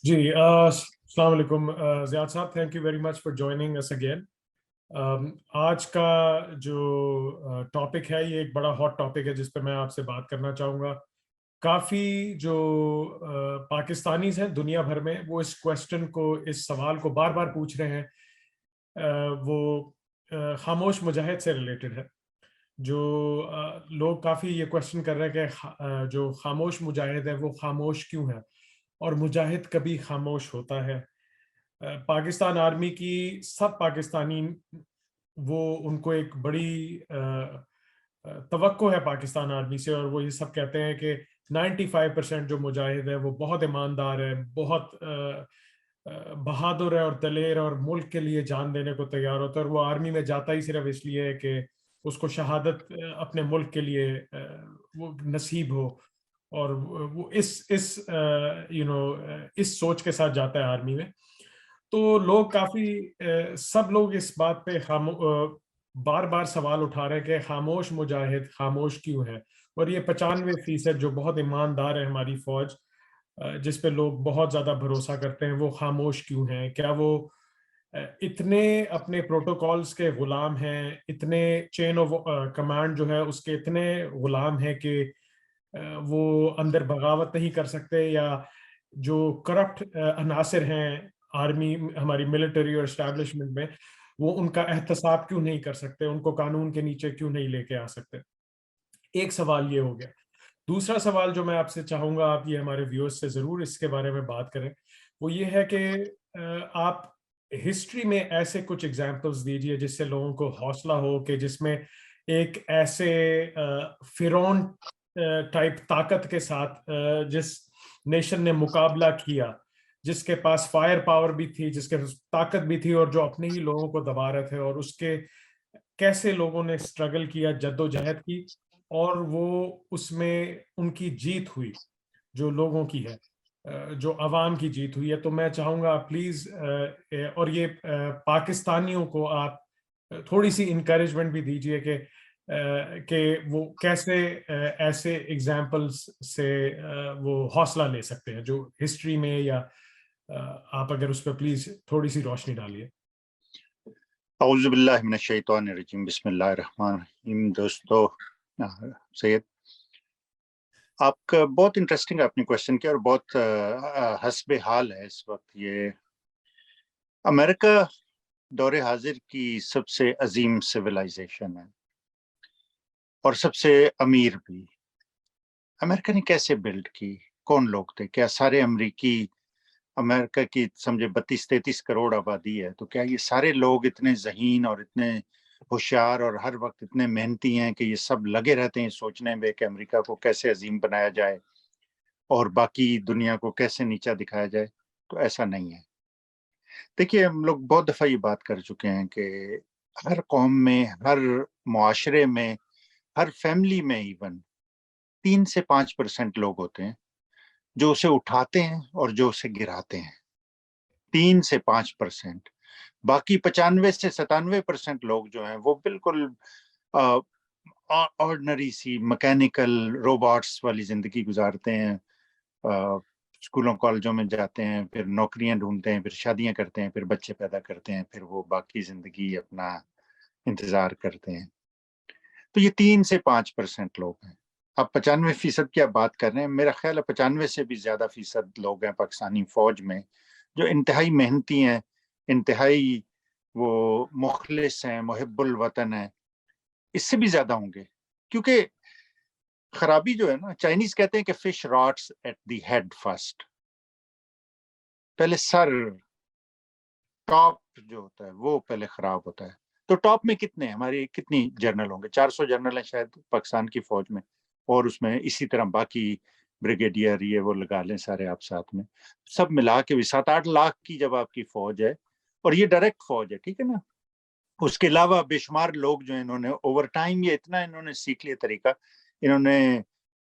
جی السلام علیکم Ziyad sahab, thank you very much for joining اس اگین. آج کا جو ٹاپک ہے یہ ایک بڑا ہاٹ ٹاپک ہے جس پہ میں آپ سے بات کرنا چاہوں گا. کافی جو پاکستانیز ہیں دنیا بھر میں وہ اس کویسچن کو، اس سوال کو بار بار پوچھ رہے ہیں. وہ خاموش مجاہد سے ریلیٹڈ ہے. جو لوگ کافی یہ کویسچن کر رہے ہیں کہ جو خاموش مجاہد ہے وہ خاموش کیوں ہے، اور مجاہد کبھی خاموش ہوتا ہے. پاکستان آرمی کی سب پاکستانی، وہ ان کو ایک بڑی توقع ہے پاکستان آرمی سے، اور وہ یہ سب کہتے ہیں کہ 95% جو مجاہد ہے وہ بہت ایماندار ہے، بہت بہادر ہے اور دلیر، اور ملک کے لیے جان دینے کو تیار ہوتا ہے، اور وہ آرمی میں جاتا ہی صرف اس لیے ہے کہ اس کو شہادت اپنے ملک کے لیے وہ نصیب ہو. اور وہ اس اس سوچ کے ساتھ جاتا ہے آرمی میں. تو لوگ کافی سب لوگ اس بات پہ بار بار سوال اٹھا رہے ہیں کہ خاموش مجاہد خاموش کیوں ہے. اور یہ 95% جو بہت ایماندار ہے ہماری فوج، جس پہ لوگ بہت زیادہ بھروسہ کرتے ہیں، وہ خاموش کیوں ہیں؟ کیا وہ اتنے اپنے پروٹوکالز کے غلام ہیں، اتنے چین آف کمانڈ جو ہے اس کے اتنے غلام ہیں کہ وہ اندر بغاوت نہیں کر سکتے، یا جو کرپٹ عناصر ہیں آرمی، ہماری ملٹری اور اسٹیبلشمنٹ میں، وہ ان کا احتساب کیوں نہیں کر سکتے، ان کو قانون کے نیچے کیوں نہیں لے کے آ سکتے؟ ایک سوال یہ ہو گیا. دوسرا سوال جو میں آپ سے چاہوں گا، آپ یہ ہمارے ویورز سے ضرور اس کے بارے میں بات کریں، وہ یہ ہے کہ آپ ہسٹری میں ایسے کچھ ایگزامپلس دیجئے جس سے لوگوں کو حوصلہ ہو، کہ جس میں ایک ایسے فرعون ٹائپ طاقت کے ساتھ جس نیشن نے مقابلہ کیا، جس کے پاس فائر پاور بھی تھی، جس کے پاس طاقت بھی تھی، اور جو اپنے ہی لوگوں کو دبا رہے تھے، اور اس کے کیسے لوگوں نے اسٹرگل کیا، جد و جہد کی، اور وہ اس میں ان کی جیت ہوئی، جو لوگوں کی ہے، جو عوام کی جیت ہوئی ہے. تو میں چاہوں گا پلیز، اور یہ پاکستانیوں کو آپ تھوڑی سی انکریجمنٹ بھی دیجئے کہ وہ کیسے ایسے ایگزامپلس سے وہ حوصلہ لے سکتے ہیں جو ہسٹری میں، یا آپ اگر اس پہ پلیز تھوڑی سی روشنی ڈالیے. اعوذ باللہ من الشیطان الرجیم، بسم اللہ الرحمن الرحیم. دوستو، سید آپ کا بہت انٹرسٹنگ آپ نے کوشچن کیا، اور بہت حسب حال ہے اس وقت. یہ امریکہ دور حاضر کی سب سے عظیم سویلائزیشن ہے، اور سب سے امیر بھی. امریکہ نے کیسے بلڈ کی؟ کون لوگ تھے؟ کیا سارے امریکہ کی سمجھے 32-33 کروڑ آبادی ہے، تو کیا یہ سارے لوگ اتنے ذہین اور اتنے ہوشیار اور ہر وقت اتنے محنتی ہیں کہ یہ سب لگے رہتے ہیں سوچنے میں کہ امریکہ کو کیسے عظیم بنایا جائے اور باقی دنیا کو کیسے نیچا دکھایا جائے؟ تو ایسا نہیں ہے. دیکھیے، ہم لوگ بہت دفعہ یہ بات کر چکے ہیں کہ ہر قوم میں، ہر معاشرے میں، ہر فیملی میں ایون 3 سے 5% لوگ ہوتے ہیں جو اسے اٹھاتے ہیں اور جو اسے گراتے ہیں. 3 سے 5%. باقی 95 سے 97% لوگ جو ہیں وہ بالکل آرڈنری سی مکینیکل روبوٹس والی زندگی گزارتے ہیں. اسکولوں کالجوں میں جاتے ہیں، پھر نوکریاں ڈھونڈتے ہیں، پھر شادیاں کرتے ہیں، پھر بچے پیدا کرتے ہیں، پھر وہ باقی زندگی اپنا انتظار کرتے ہیں. تو یہ 3 سے 5% لوگ ہیں. اب 95% کی آپ بات کر رہے ہیں، میرا خیال ہے 95 سے بھی زیادہ فیصد لوگ ہیں پاکستانی فوج میں جو انتہائی محنتی ہیں، انتہائی وہ مخلص ہیں، محب الوطن ہیں. اس سے بھی زیادہ ہوں گے، کیونکہ خرابی جو ہے نا، چائنیز کہتے ہیں کہ fish rots at the head first. پہلے سر، ٹاپ جو ہوتا ہے وہ پہلے خراب ہوتا ہے. تو ٹاپ میں کتنے ہیں؟ ہماری کتنی جرنل ہوں گے؟ 400 جرنل ہیں شاید پاکستان کی فوج میں، اور اس میں اسی طرح باقی بریگیڈیئر یہ وہ لگا لیں سارے آپ ساتھ میں، سب ملا کے بھی 7-8 لاکھ کی جب آپ کی فوج ہے، اور یہ ڈائریکٹ فوج ہے، ٹھیک ہے نا. اس کے علاوہ بے شمار لوگ جو انہوں نے اوور ٹائم یہ اتنا انہوں نے سیکھ لیا طریقہ، انہوں نے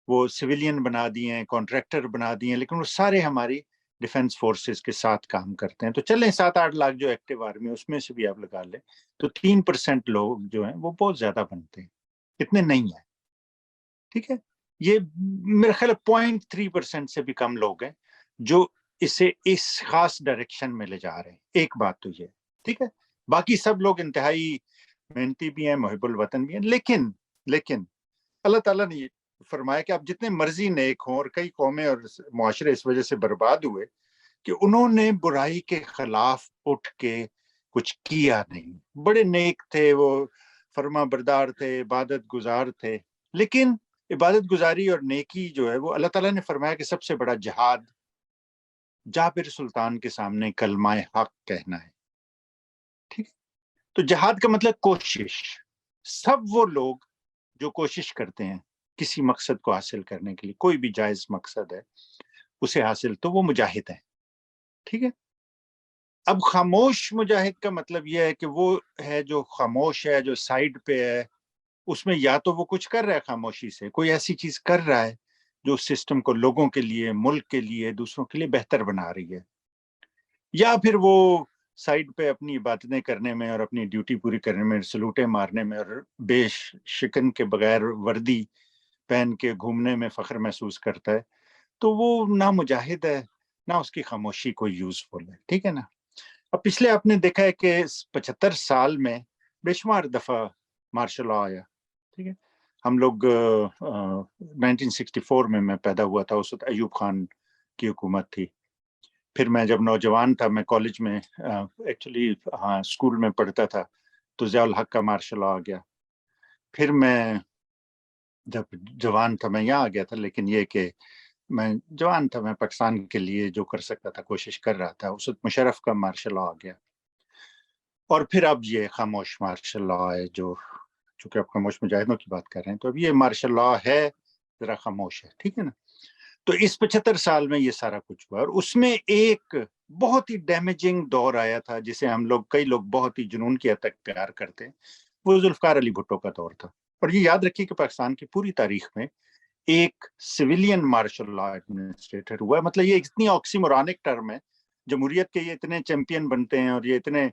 وہ سویلین بنا دیے ہیں، کانٹریکٹر بنا دیے ہیں، لیکن وہ سارے ہماری ڈیفنس فورسز کے ساتھ کام کرتے ہیں. تو چلیں 7-8 لاکھ جو ایکٹیو آرمی اس میں سے بھی آپ لگا لیں تو 3% لوگ جو ہیں وہ بہت زیادہ بنتے ہیں، اتنے نہیں ہیں. ٹھیک ہے، یہ میرا خیال ہے 0.3% سے بھی کم لوگ ہیں جو اسے اس خاص ڈائریکشن میں لے جا رہے ہیں. ایک بات تو یہ ٹھیک ہے. باقی سب لوگ انتہائی محنتی بھی ہیں, محب الوطن بھی ہیں, لیکن اللہ تعالیٰ نے یہ فرمایا کہ آپ جتنے مرضی نیک ہوں, اور کئی قومیں اور معاشرے اس وجہ سے برباد ہوئے کہ انہوں نے برائی کے خلاف اٹھ کے کچھ کیا نہیں. بڑے نیک تھے, وہ فرما بردار تھے, عبادت گزار تھے, لیکن عبادت گزاری اور نیکی جو ہے وہ اللہ تعالیٰ نے فرمایا کہ سب سے بڑا جہاد جابر سلطان کے سامنے کلمہ حق کہنا ہے. ٹھیک ہے, تو جہاد کا مطلب کوشش. سب وہ لوگ جو کوشش کرتے ہیں کسی مقصد کو حاصل کرنے کے لیے, کوئی بھی جائز مقصد ہے اسے حاصل, تو وہ مجاہد ہیں. ٹھیک ہے. اب خاموش مجاہد کا مطلب یہ ہے کہ وہ ہے جو خاموش ہے, جو سائیڈ پہ ہے, اس میں یا تو وہ کچھ کر رہا ہے خاموشی سے, کوئی ایسی چیز کر رہا ہے جو سسٹم کو لوگوں کے لیے, ملک کے لیے, دوسروں کے لیے بہتر بنا رہی ہے, یا پھر وہ سائیڈ پہ اپنی عبادتیں کرنے میں اور اپنی ڈیوٹی پوری کرنے میں, سلوٹیں مارنے میں اور بے شکن کے بغیر وردی پہن کے گھومنے میں فخر محسوس کرتا ہے, تو وہ نہ مجاہد ہے نہ اس کی خاموشی کوئی یوزفل ہے. ٹھیک ہے نا. اب پچھلے آپ نے دیکھا ہے کہ 75 سال میں بے شمار دفعہ مارشل لا آیا. ٹھیک ہے. ہم لوگ 1964 میں پیدا ہوا تھا, اس وقت ایوب خان کی حکومت تھی. پھر میں جب نوجوان تھا, میں کالج میں ایکچولی اسکول میں پڑھتا تھا, تو ضیاء الحق کا مارشل لا آ گیا. پھر میں جب جوان تھا میں یہاں آ گیا تھا, لیکن یہ کہ میں جوان تھا, میں پاکستان کے لیے جو کر سکتا تھا کوشش کر رہا تھا. اس وقت مشرف کا مارشل لا آ گیا, اور پھر اب یہ خاموش مارشل لا ہے, جو چونکہ اب خاموش مجاہدوں کی بات کر رہے ہیں, تو اب یہ مارشل لا ہے ذرا خاموش ہے. ٹھیک ہے نا. تو اس 75 سال میں یہ سارا کچھ ہوا, اور اس میں ایک بہت ہی ڈیمیجنگ دور آیا تھا جسے ہم لوگ, کئی لوگ بہت ہی جنون کی حد تک پیار کرتے ہیں. وہ ذوالفقار علی بھٹو کا دور تھا. اور یہ یاد رکھیے کہ پاکستان کی پوری تاریخ میں ایک سویلین مارشل لا ایڈمنسٹریٹر ہوا ہے. مطلب یہ اتنی آکسیمورونک ٹرم ہے, جمہوریت کے یہ اتنے چیمپئن بنتے ہیں, اور یہ اتنے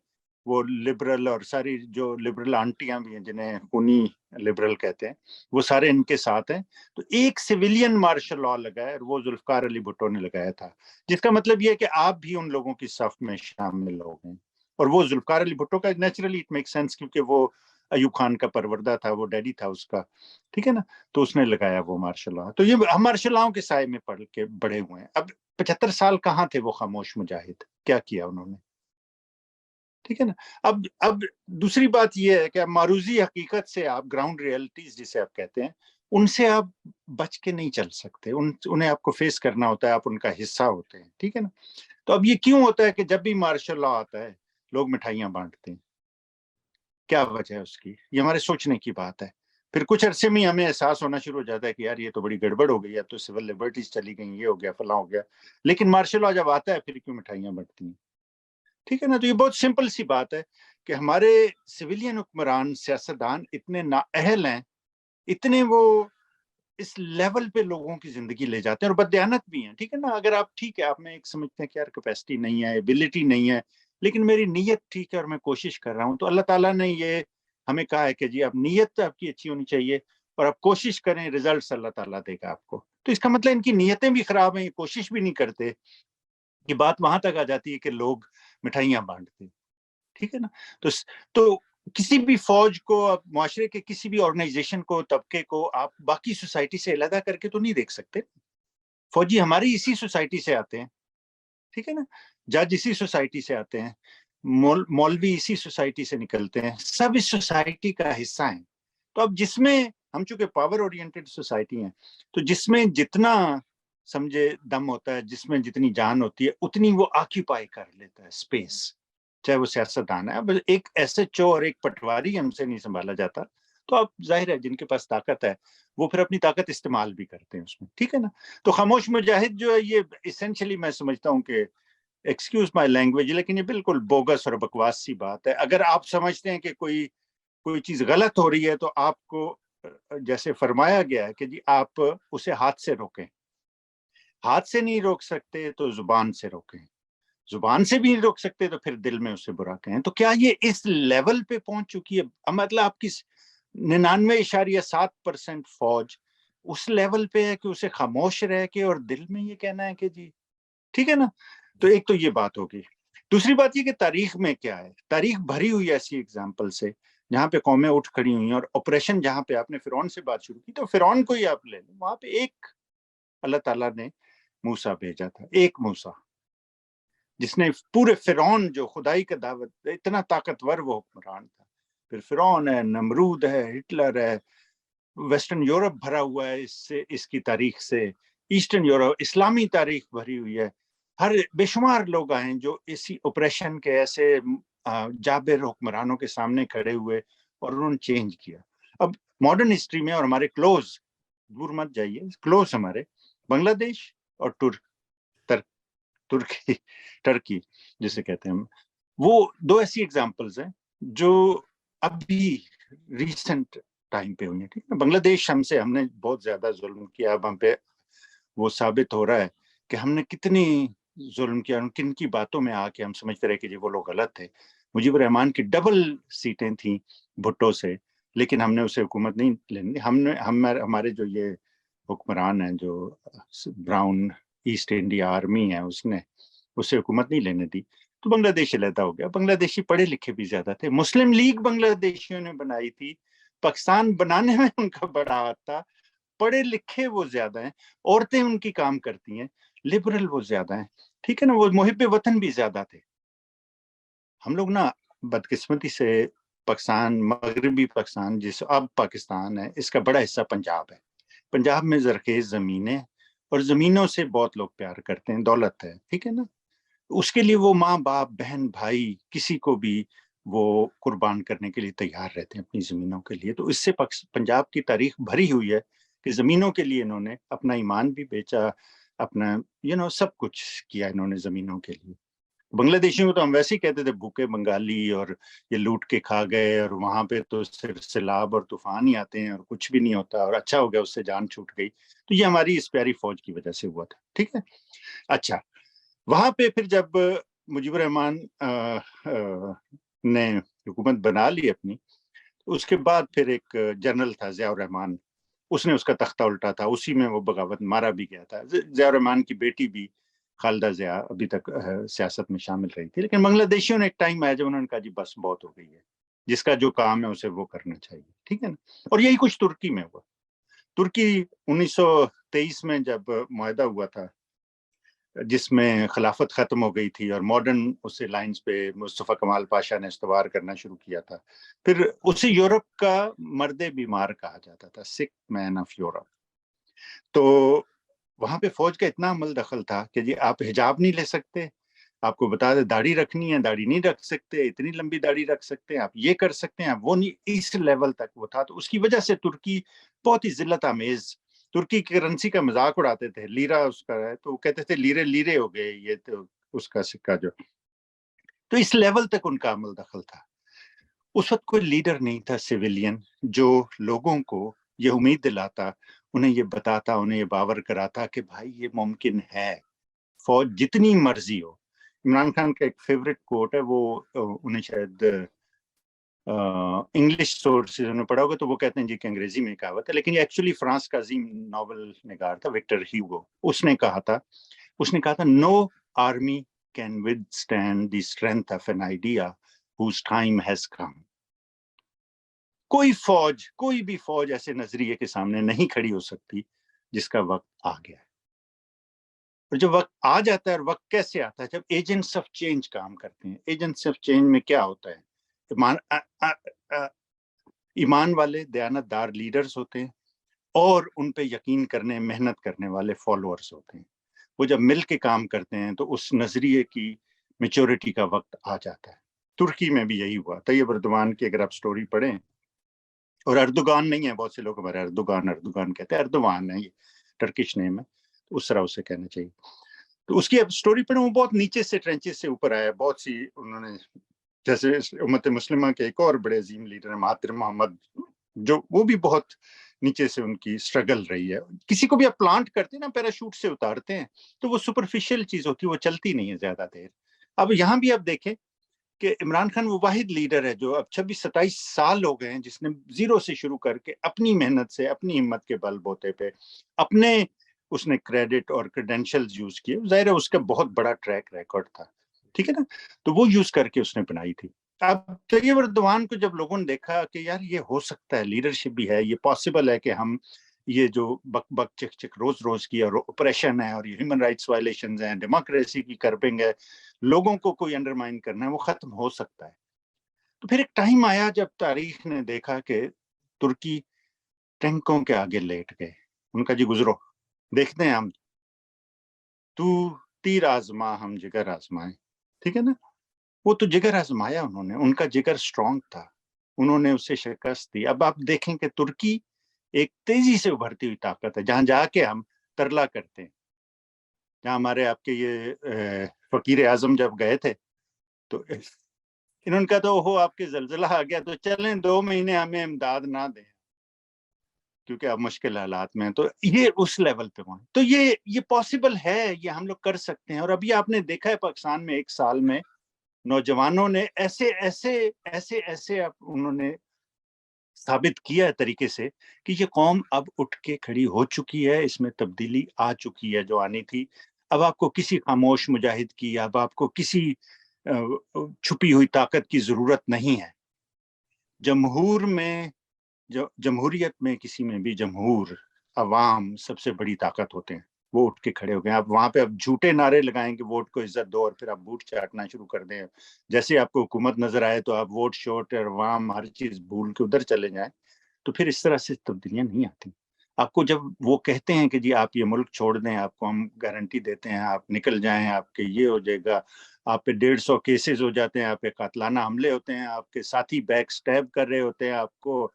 وہ لبرل, اور ساری جو لبرل آنٹیاں بھی ہیں جنہیں خونی لبرل کہتے ہیں, وہ سارے ان کے ساتھ ہیں. تو ایک سویلین مارشل لا لگا ہے, اور وہ ذوالفقار علی بھٹو نے لگایا تھا, جس کا مطلب یہ ہے کہ آپ بھی ان لوگوں کی صف میں شامل ہو گئے. اور وہ ذوالفقار علی بھٹو کا نیچرلی اٹ میک سینس, کیونکہ وہ ایوب خان کا پروردہ تھا, وہ ڈیڈی تھا اس کا. ٹھیک ہے نا. تو اس نے لگایا وہ مارشل لا. تو یہ ہم مارشل لاؤں کے سائے میں پڑھ کے بڑے ہوئے ہیں. اب 75 سال کہاں تھے وہ خاموش مجاہد, کیا کیا انہوں نے. ٹھیک ہے نا. اب دوسری بات یہ ہے کہ اب معروضی حقیقت سے آپ, گراؤنڈ ریئلٹیز جسے آپ کہتے ہیں, ان سے آپ بچ کے نہیں چل سکتے, انہیں آپ کو فیس کرنا ہوتا ہے, آپ ان کا حصہ ہوتے ہیں. ٹھیک ہے نا. تو اب یہ کیوں ہوتا ہے کہ جب بھی مارشل لا آتا ہے لوگ مٹھائیاں بانٹتے ہیں؟ کیا وجہ ہے اس کی؟ یہ ہمارے سوچنے کی بات ہے. پھر کچھ عرصے میں ہمیں احساس ہونا شروع ہو جاتا ہے کہ یار یہ تو بڑی گڑبڑ ہو گئی, اب تو سول لبرٹیز چلی گئی, یہ ہو گیا, فلاں ہو گیا. لیکن مارشل لا جب آتا ہے پھر کیوں مٹھائیاں بانٹتی ہیں؟ ٹھیک ہے نا. تو یہ بہت سمپل سی بات ہے کہ ہمارے سویلین حکمران, سیاستدان اتنے نااہل ہیں, اتنے وہ اس لیول پہ لوگوں کی زندگی لے جاتے ہیں, اور بددیانت بھی ہیں. ٹھیک ہے نا. اگر آپ ٹھیک ہے, آپ میں ایک سمجھتے ہیں کہ یار کیپیسٹی نہیں ہے, ایبلٹی نہیں ہے, لیکن میری نیت ٹھیک ہے اور میں کوشش کر رہا ہوں, تو اللہ تعالیٰ نے یہ ہمیں کہا ہے کہ جی اب نیت آپ کی اچھی ہونی چاہیے, اور آپ کوشش کریں, ریزلٹس اللہ تعالیٰ دے گا آپ کو. تو اس کا مطلب ان کی نیتیں بھی خراب ہیں, یہ کوشش بھی نہیں کرتے. یہ بات وہاں تک آ جاتی ہے کہ لوگ مٹھائیاں بانٹتے. ٹھیک ہے نا. تو کسی بھی فوج کو, معاشرے کے کسی بھی آرگنائزیشن کو, طبقے کو آپ باقی سوسائٹی سے علیحدہ کر کے تو نہیں دیکھ سکتے. فوجی ہماری اسی سوسائٹی سے آتے ہیں. ٹھیک ہے نا. جج اسی سوسائٹی سے آتے ہیں, مولوی اسی سوسائٹی سے نکلتے ہیں, سب اس سوسائٹی کا حصہ ہیں. تو اب جس میں ہم چونکہ پاور اورینٹڈ سوسائٹی ہیں, تو جس میں جتنا سمجھے دم ہوتا ہے, جس میں جتنی جان ہوتی ہے, اتنی وہ آکیپائی کر لیتا ہے اسپیس, چاہے وہ سیاستدان ہے. اب ایک ایس ایچ او اور ایک پٹواری ہم سے نہیں سنبھالا جاتا, تو اب ظاہر ہے جن کے پاس طاقت ہے وہ پھر اپنی طاقت استعمال بھی کرتے ہیں اس میں. ٹھیک ہے نا. تو خاموش مجاہد جو ہے, یہ اسینشلی میں سمجھتا ہوں کہ ایکسکیوز مائی لینگویج, لیکن یہ بالکل بوگس اور بکواس سی بات ہے. اگر آپ سمجھتے ہیں کہ کوئی چیز غلط ہو رہی ہے, تو آپ کو جیسے فرمایا گیا ہے کہ جی آپ اسے ہاتھ سے روکیں. ہاتھ سے نہیں روک سکتے تو زبان سے روکیں, زبان سے بھی نہیں روک سکتے تو پھر دل میں اسے برا کہیں. تو کیا یہ اس لیول پہ پہنچ چکی ہے؟ مطلب آپ کی 99.7% فوج اس لیول پہ ہے کہ اسے خاموش رہ کے اور دل میں یہ کہنا ہے کہ جی ٹھیک ہے نا. تو ایک تو یہ بات ہوگی. دوسری بات یہ کہ تاریخ میں کیا ہے, تاریخ بھری ہوئی ایسی ایگزامپل سے جہاں پہ قومیں اٹھ کھڑی ہوئی ہیں, اور آپریشن جہاں پہ آپ نے فرعون سے بات شروع کی, تو فرعون کو ہی آپ لے لیں, وہاں پہ ایک اللہ تعالیٰ نے موسیٰ بھیجا تھا, ایک موسیٰ, جس نے پورے فرعون جو خدائی کا دعوت, اتنا طاقتور وہ حکمران تھا. پھر فرعون ہے, نمرود ہے, ہٹلر ہے, ویسٹرن یورپ بھرا ہوا ہے اس کی تاریخ سے, ایسٹرن یورپ, اسلامی تاریخ بھری ہوئی ہے. ہر بے شمار لوگ آئے جو اسی آپریشن کے ایسے جابر حکمرانوں کے سامنے کھڑے ہوئے اور انہوں نے چینج کیا. اب ماڈرن ہسٹری میں, اور ہمارے کلوز, دور مت جائیے, کلوز ہمارے بنگلہ دیش اور ٹرکی جسے کہتے ہیں ہم, وہ دو ایسی ایگزامپلز ہیں جو ابھی ریسنٹ ٹائم پہ ہوئی ہیں. ٹھیک ہے, بنگلہ دیش ہم نے بہت زیادہ ظلم کیا, اب ہم پہ وہ ثابت ہو رہا ہے کہ ہم نے کتنی ظلم کیا, کن کی باتوں میں آ کے ہم سمجھتے رہے کہ جی وہ لوگ غلط تھے. مجیب الرحمان کی ڈبل سیٹیں تھیں بھٹو سے, لیکن ہم نے اسے حکومت نہیں لینی. ہمارے جو یہ حکمران ہیں, جو براؤن ایسٹ انڈیا آرمی ہے, اس نے اسے حکومت نہیں لینے دی, تو بنگلہ دیش علیحدہ ہو گیا. بنگلہ دیشی پڑھے لکھے بھی زیادہ تھے. مسلم لیگ بنگلہ دیشیوں نے بنائی تھی, پاکستان بنانے میں ان کا بڑا ہاتھ تھا. پڑھے لکھے وہ زیادہ ہیں, عورتیں ان کی کام کرتی ہیں, لبرل وہ زیادہ ہیں. ٹھیک ہے نا, وہ محب وطن بھی زیادہ تھے. ہم لوگ نا بدقسمتی سے پاکستان, مغربی پاکستان جس اب پاکستان ہے, اس کا بڑا حصہ پنجاب ہے. پنجاب میں زرخیز زمینیں, اور زمینوں سے بہت لوگ پیار کرتے ہیں, دولت ہے. ٹھیک ہے نا, اس کے لیے وہ ماں باپ بہن بھائی کسی کو بھی وہ قربان کرنے کے لیے تیار رہتے ہیں اپنی زمینوں کے لیے. تو اس سے پنجاب کی تاریخ بھری ہوئی ہے کہ زمینوں کے لیے انہوں نے اپنا ایمان بھی بیچا, اپنا سب کچھ کیا انہوں نے زمینوں کے لیے. بنگلہ دیشیوں کو تو ہم ویسے ہی کہتے تھے بھوکے بنگالی, اور یہ لوٹ کے کھا گئے, اور وہاں پہ تو صرف سیلاب اور طوفان ہی آتے ہیں اور کچھ بھی نہیں ہوتا, اور اچھا ہو گیا اس سے جان چھوٹ گئی. تو یہ ہماری اس پیاری فوج کی وجہ سے ہوا تھا. ٹھیک ہے, اچھا, وہاں پہ پھر جب مجیب الرحمان نے حکومت بنا لی اپنی, اس کے بعد پھر ایک جنرل تھا ضیاء الرحمان, اس نے اس کا تختہ الٹا تھا, اسی میں وہ بغاوت مارا بھی گیا تھا. ضیاء الرحمان کی بیٹی بھی خالدہ ضیاء ابھی تک سیاست میں شامل رہی تھی. لیکن بنگلہ دیشیوں نے ایک ٹائم آیا جب انہوں نے کہا جی بس بہت ہو گئی ہے, جس کا جو کام ہے اسے وہ کرنا چاہیے. ٹھیک ہے نا, اور یہی کچھ ترکی میں ہوا. ترکی 1923 میں جب معاہدہ ہوا تھا جس میں خلافت ختم ہو گئی تھی, اور ماڈرن اسے لائنز پہ مصطفیٰ کمال پاشا نے استوار کرنا شروع کیا تھا. پھر اسے یورپ کا مرد بیمار کہا جاتا تھا, سک مین آف یورپ. تو وہاں پہ فوج کا اتنا عمل دخل تھا کہ جی آپ حجاب نہیں لے سکتے, آپ کو بتا دیں داڑھی رکھنی ہے, داڑھی نہیں رکھ سکتے, اتنی لمبی داڑھی رکھ سکتے ہیں, آپ یہ کر سکتے ہیں, آپ وہ نہیں, اس لیول تک وہ تھا. تو اس کی وجہ سے ترکی بہت ہی ذلت آمیز, ترکی کی کرنسی کا مذاق اڑاتے تھے, لیرا اس کا ہے, تو وہ کہتے تھے لیرے ہو گئے یہ, تو اس کا سکہ جو, تو اس لیول تک ان کا عمل دخل تھا. اس وقت کوئی لیڈر نہیں تھا سیویلین جو لوگوں کو یہ امید دلاتا, انہیں یہ بتاتا, انہیں یہ باور کراتا کہ بھائی یہ ممکن ہے, فوج جتنی مرضی ہو. عمران خان کا ایک فیوریٹ کوٹ ہے, وہ انہیں شاید انگلش سورسز نے پڑھا ہوگا تو وہ کہتے ہیں جی کہ انگریزی میں کہاوت ہے, لیکن یہ ایکچولی فرانس کا عظیم ناول نگار تھا وکٹر ہیوگو, اس نے کہا تھا no army can withstand the strength of an idea whose time has come. کوئی بھی فوج ایسے نظریے کے سامنے نہیں کھڑی ہو سکتی جس کا وقت آ گیا ہے. اور جب وقت آ جاتا ہے, اور وقت کیسے آتا ہے, جب ایجنٹس آف چینج کام کرتے ہیں. ایجنٹس آف چینج میں کیا ہوتا ہے, ایمان والے دیانت دار لیڈرز ہوتے ہیں, اور ان پہ یقین کرنے محنت کرنے والے فالوورز ہوتے ہیں. وہ جب مل کے کام کرتے ہیں تو اس نظریے کی میچورٹی کا وقت آ جاتا ہے. ترکی میں بھی یہی ہوا. طیب اردوان کی اگر آپ سٹوری پڑھیں, اور اردوغان نہیں ہے, بہت سے لوگ ہمارے اردوغان کہتے ہیں, اردوان ہے, یہ ٹرکش نیم ہے, تو اس طرح اسے کہنا چاہیے. تو اس کی اب سٹوری پڑھیں, وہ بہت نیچے سے ٹرنچز سے اوپر آیا. بہت سی انہوں نے, جیسے امت مسلمہ کے ایک اور بڑے عظیم لیڈر ہیں مہاتر محمد, جو وہ بھی بہت نیچے سے ان کی سٹرگل رہی ہے. کسی کو بھی آپ پلانٹ کرتے ہیں نا, پیراشوٹ سے اتارتے ہیں, تو وہ سپرفیشل چیز ہوتی ہے, وہ چلتی نہیں ہے زیادہ دیر. اب یہاں بھی آپ دیکھیں کہ عمران خان وہ واحد لیڈر ہے جو اب 26-27 سال ہو گئے ہیں, جس نے زیرو سے شروع کر کے اپنی محنت سے, اپنی ہمت کے بل بوتے پہ, اپنے اس نے کریڈٹ اور کریڈینشلز یوز کیے. ظاہر ہے اس کا بہت بڑا ٹریک ریکارڈ تھا, ٹھیک ہے نا, تو وہ یوز کر کے اس نے بنائی تھی. اب طیب اردوان کو جب لوگوں نے دیکھا کہ یار یہ ہو سکتا ہے, لیڈرشپ بھی ہے, یہ پاسبل ہے کہ ہم یہ جو بک بک چک چک روز روز کی اور اپریشن ہے اور یہ ہیومن رائٹس وائلیشنز ہیں, ڈیموکریسی کی کرپنگ ہے, لوگوں کو کوئی انڈرمائن کرنا ہے, وہ ختم ہو سکتا ہے. تو پھر ایک ٹائم آیا جب تاریخ نے دیکھا کہ ترکی ٹینکوں کے آگے لیٹ گئے. ان کا جی گزرو, دیکھتے ہیں ہم, تو تیر آزما ہم جگر آزمائیں, ٹھیک ہے نا. وہ تو جگر آزمایا انہوں نے, ان کا جگر سٹرونگ تھا, انہوں نے اسے شکست دی. اب آپ دیکھیں کہ ترکی ایک تیزی سے ابھرتی ہوئی طاقت ہے. جہاں جا کے ہم ترلا کرتے ہیں, جہاں ہمارے آپ کے یہ فقیر اعظم جب گئے تھے تو انہوں نے کہا تو ہو آپ کے زلزلہ آ گیا تو چلیں 2 مہینے ہمیں امداد نہ دیں کیونکہ اب مشکل حالات میں ہیں. تو یہ اس لیول پہ وہاں, تو یہ پاسبل ہے, یہ ہم لوگ کر سکتے ہیں. اور ابھی آپ نے دیکھا ہے پاکستان میں 1 سال میں نوجوانوں نے ایسے انہوں نے ثابت کیا ہے طریقے سے کہ یہ قوم اب اٹھ کے کھڑی ہو چکی ہے, اس میں تبدیلی آ چکی ہے جو آنی تھی. اب آپ کو کسی خاموش مجاہد کی, اب آپ کو کسی چھپی ہوئی طاقت کی ضرورت نہیں ہے. جمہوریت میں کسی میں بھی جمہور عوام سب سے بڑی طاقت ہوتے ہیں, وہ اٹھ کے کھڑے ہو گئے. آپ وہاں پہ اب جھوٹے نعرے لگائیں کہ ووٹ کو عزت دو اور پھر آپ بوٹ چاٹنا شروع کر دیں, جیسے آپ کو حکومت نظر آئے تو آپ ووٹ شوٹ اور عوام ہر چیز بھول کے ادھر چلے جائیں, تو پھر اس طرح سے تبدیلیاں نہیں آتی. آپ کو جب وہ کہتے ہیں کہ جی آپ یہ ملک چھوڑ دیں, آپ کو ہم گارنٹی دیتے ہیں, آپ نکل جائیں, آپ کے یہ ہو جائے گا, آپ پہ 150 کیسز ہو جاتے ہیں, آپ پہ قاتلانہ حملے ہوتے ہیں, آپ کے ساتھی بیک سٹیب کر رہے ہوتے ہیں, آپ کو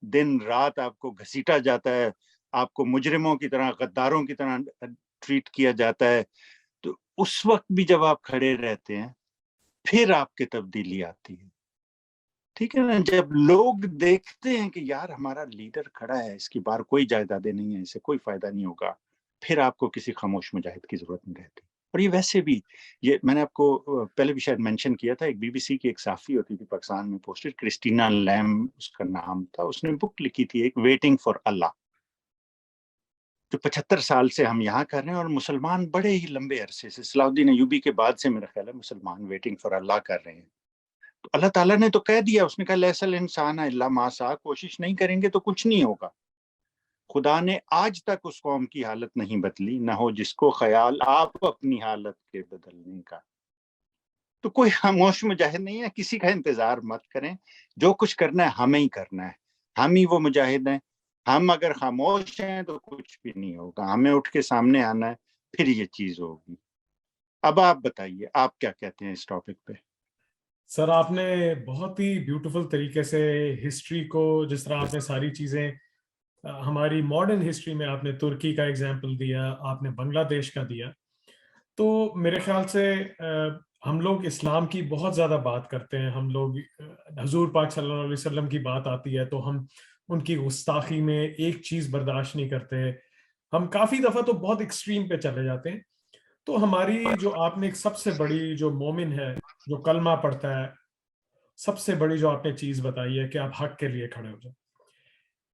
دن رات آپ کو گھسیٹا جاتا ہے, آپ کو مجرموں کی طرح, غداروں کی طرح ٹریٹ کیا جاتا ہے, تو اس وقت بھی جب آپ کھڑے رہتے ہیں پھر آپ کی تبدیلی آتی ہے, ٹھیک ہے نا. جب لوگ دیکھتے ہیں کہ یار ہمارا لیڈر کھڑا ہے, اس کی بار کوئی جائیدادیں نہیں ہیں, اسے کوئی فائدہ نہیں ہوگا, پھر آپ کو کسی خاموش مجاہد کی ضرورت نہیں رہتی. اور یہ ویسے بھی, یہ میں نے آپ کو پہلے بھی شاید مینشن کیا تھا, ایک بی بی سی کی ایک صحافی ہوتی تھی پاکستان میں پوسٹڈ, کرسٹینا لیم اس کا نام تھا, اس نے بک لکھی تھی ایک, ویٹنگ فار اللہ, جو 75 سال سے ہم یہاں کر رہے ہیں, اور مسلمان بڑے ہی لمبے عرصے سے, صلاح الدین ایوبی کے بعد سے میرا خیال ہے مسلمان ویٹنگ فار اللہ کر رہے ہیں. تو اللہ تعالیٰ نے تو کہہ دیا, اس نے کہا لیس الانسان الا ما سعی, کوشش نہیں کریں گے تو کچھ نہیں ہوگا. خدا نے آج تک اس قوم کی حالت نہیں بدلی, نہ ہو جس کو خیال آپ اپنی حالت کے بدلنے کا. تو کوئی خاموش مجاہد نہیں ہے, کسی کا انتظار مت کریں, جو کچھ کرنا ہے ہمیں ہی کرنا ہے, ہم ہی وہ مجاہد ہیں. ہم اگر خاموش ہیں تو کچھ بھی نہیں ہوگا, ہمیں اٹھ کے سامنے آنا ہے, پھر یہ چیز ہوگی. اب آپ بتائیے, آپ کیا کہتے ہیں اس ٹاپک پہ؟ سر آپ نے بہت ہی بیوٹیفل طریقے سے ہسٹری کو, جس طرح آپ نے ساری چیزیں ہماری ماڈرن ہسٹری میں, آپ نے ترکی کا ایگزامپل دیا, آپ نے بنگلہ دیش کا دیا, تو میرے خیال سے ہم لوگ اسلام کی بہت زیادہ بات کرتے ہیں. ہم لوگ حضور پاک صلی اللہ علیہ وسلم کی بات آتی ہے تو ہم ان کی گستاخی میں ایک چیز برداشت نہیں کرتے, ہم کافی دفعہ تو بہت ایکسٹریم پہ چلے جاتے ہیں. تو ہماری جو آپ نے ایک سب سے بڑی جو مومن ہے جو کلمہ پڑھتا ہے, سب سے بڑی جو آپ نے چیز بتائی ہے کہ آپ حق کے لیے کھڑے ہو جائیں.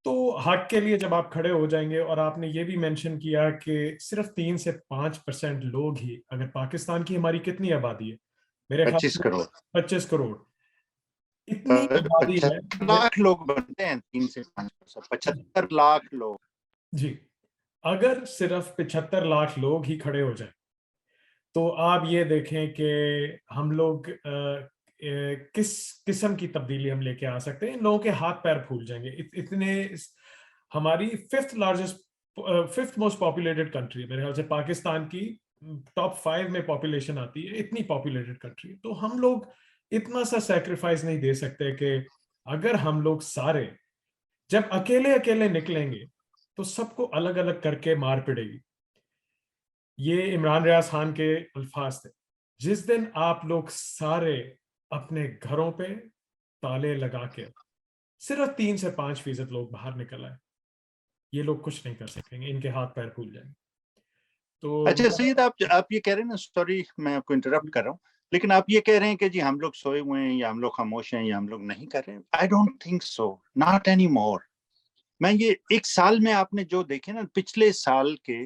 تو حق کے لیے جب آپ کھڑے ہو جائیں گے, اور آپ نے یہ بھی مینشن کیا کہ صرف 3 سے 5% لوگ ہی, اگر پاکستان کی ہماری کتنی آبادی ہے, میرے خیال 25 سے کروڑ 25 کروڑ, اتنی آبادی ہے. 75 لاکھ لوگ بنتے ہیں, 3 سے 5%, 75 لاکھ لوگ. جی, اگر صرف 75 لاکھ لوگ ہی کھڑے ہو جائیں تو آپ یہ دیکھیں کہ ہم لوگ کس قسم کی تبدیلی ہم لے کے آ سکتے ہیں. ان لوگوں کے ہاتھ پیر پھول جائیں گے. اتنے, ہماری 5th موسٹ پاپولیٹڈ کنٹری ہے میرے خیال سے, پاکستان کی ٹاپ 5 میں پاپولیشن آتی ہے, اتنی پاپولیٹڈ کنٹری. تو ہم لوگ اتنا سا سیکریفائس نہیں دے سکتے کہ اگر ہم لوگ سارے جب اکیلے اکیلے نکلیں گے تو سب کو الگ الگ کر کے مار پڑے گی. یہ عمران ریاض خان کے الفاظ تھے, جس دن آپ لوگ سارے اپنے گھروں پہ تالے لگا کے صرف 3 سے 5% لوگ باہر نکل آئے, یہ لوگ کچھ نہیں کر سکیں گے, ان کے ہاتھ پیر پھول جائیں گے. تو اچھا سید, آپ یہ کہہ رہے ہیں نا, سوری میں آپ کو انٹرپٹ کر رہا ہوں, لیکن آپ یہ کہہ رہے ہیں کہ جی ہم لوگ سوئے ہوئے ہیں, یا ہم لوگ خاموش ہیں, یا ہم لوگ نہیں کر رہے ہیں. I don't think so, not any more. میں یہ 1 سال میں آپ نے جو دیکھے نا, پچھلے سال کے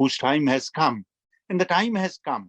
whose time has come, and the time has come।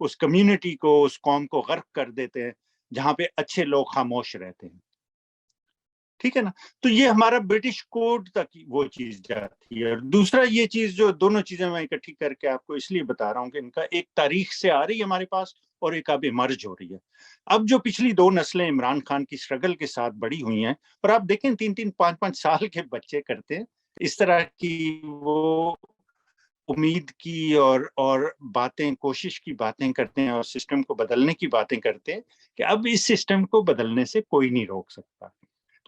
اس کمیونٹی کو اس قوم کو غرق کر دیتے ہیں جہاں پہ اچھے لوگ خاموش رہتے ہیں. ٹھیک ہے نا. تو یہ ہمارا برٹش کوڈ تک وہ چیز جاتی ہے. اور دوسرا یہ چیز جو دونوں چیزیں میں اکٹھی کر کے آپ کو اس لیے بتا رہا ہوں کہ ان کا ایک تاریخ سے آ رہی ہے ہمارے پاس اور ایک اب ایمرج ہو رہی ہے. اب جو پچھلی 2 نسلیں عمران خان کی اسٹرگل کے ساتھ بڑی ہوئی ہیں اور آپ دیکھیں 3-3 5-5 سال کے بچے کرتے ہیں اس طرح کی وہ امید کی اور باتیں کوشش کی باتیں کرتے ہیں اور سسٹم کو بدلنے کی باتیں کرتے ہیں کہ اب اس سسٹم کو بدلنے سے کوئی نہیں روک سکتا.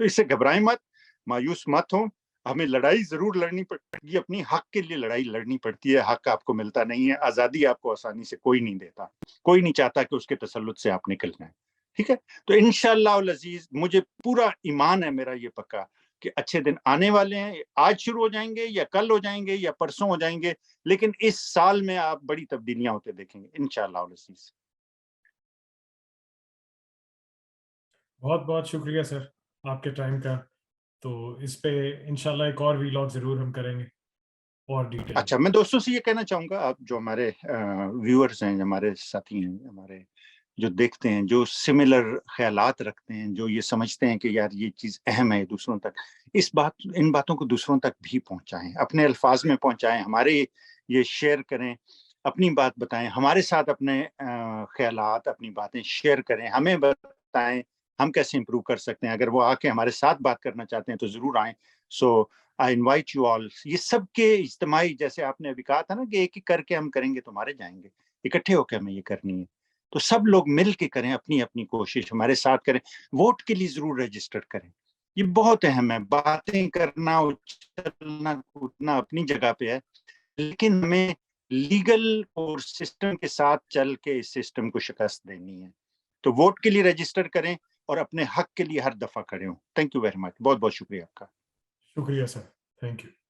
تو اس سے گھبرائیں مت, مایوس مت ہوں. ہمیں لڑائی ضرور لڑنی پڑتی ہے, اپنی حق کے لیے لڑائی لڑنی پڑتی ہے. حق آپ کو ملتا نہیں ہے, آزادی آپ کو آسانی سے کوئی نہیں دیتا, کوئی نہیں چاہتا کہ اس کے تسلط سے آپ نکل جائیں. ٹھیک ہے. تو انشاءاللہ العزیز مجھے پورا ایمان ہے میرا یہ پکا کہ اچھے دن آنے والے ہیں. آج شروع ہو جائیں گے یا کل ہو جائیں گے یا پرسوں ہو جائیں گے, لیکن اس سال میں آپ بڑی تبدیلیاں ہوتے دیکھیں گے انشاءاللہ العزیز. بہت بہت شکریہ سر آپ کے ٹائم کا. تو اس پہ انشاءاللہ ایک اور ویلاگ ضرور ہم کریں گے اور ڈیٹیل. اچھا, میں دوستوں سے یہ کہنا چاہوں گا, آپ جو ہمارے ویورز ہیں, ہمارے ساتھی ہیں, ہمارے جو دیکھتے ہیں, جو سملر خیالات رکھتے ہیں, جو یہ سمجھتے ہیں کہ یار یہ چیز اہم ہے دوسروں تک, ان باتوں کو دوسروں تک بھی پہنچائیں, اپنے الفاظ میں پہنچائیں, ہمارے یہ شیئر کریں, اپنی بات بتائیں, ہمارے ساتھ اپنے خیالات اپنی باتیں شیئر کریں, ہمیں بتائیں ہم کیسے امپروو کر سکتے ہیں. اگر وہ آ کے ہمارے ساتھ بات کرنا چاہتے ہیں تو ضرور آئیں. سو I invite you all. یہ سب کے اجتماعی, جیسے آپ نے ابھی کہا تھا نا کہ ایک ایک کر کے ہم کریں گے تو ہمارے جائیں گے, اکٹھے ہو کے ہمیں یہ کرنی ہے. تو سب لوگ مل کے کریں, اپنی اپنی کوشش ہمارے ساتھ کریں. ووٹ کے لیے ضرور رجسٹر کریں, یہ بہت اہم ہے. باتیں کرنا اچھلنا کودنا اپنی جگہ پہ ہے, لیکن ہمیں لیگل اور سسٹم کے ساتھ چل کے اس سسٹم کو شکست دینی ہے. تو ووٹ کے لیے رجسٹر کریں اور اپنے حق کے لیے ہر دفعہ کھڑے ہوں. تھینک یو ویری مچ, بہت بہت شکریہ آپ کا. شکریہ سر, تھینک یو.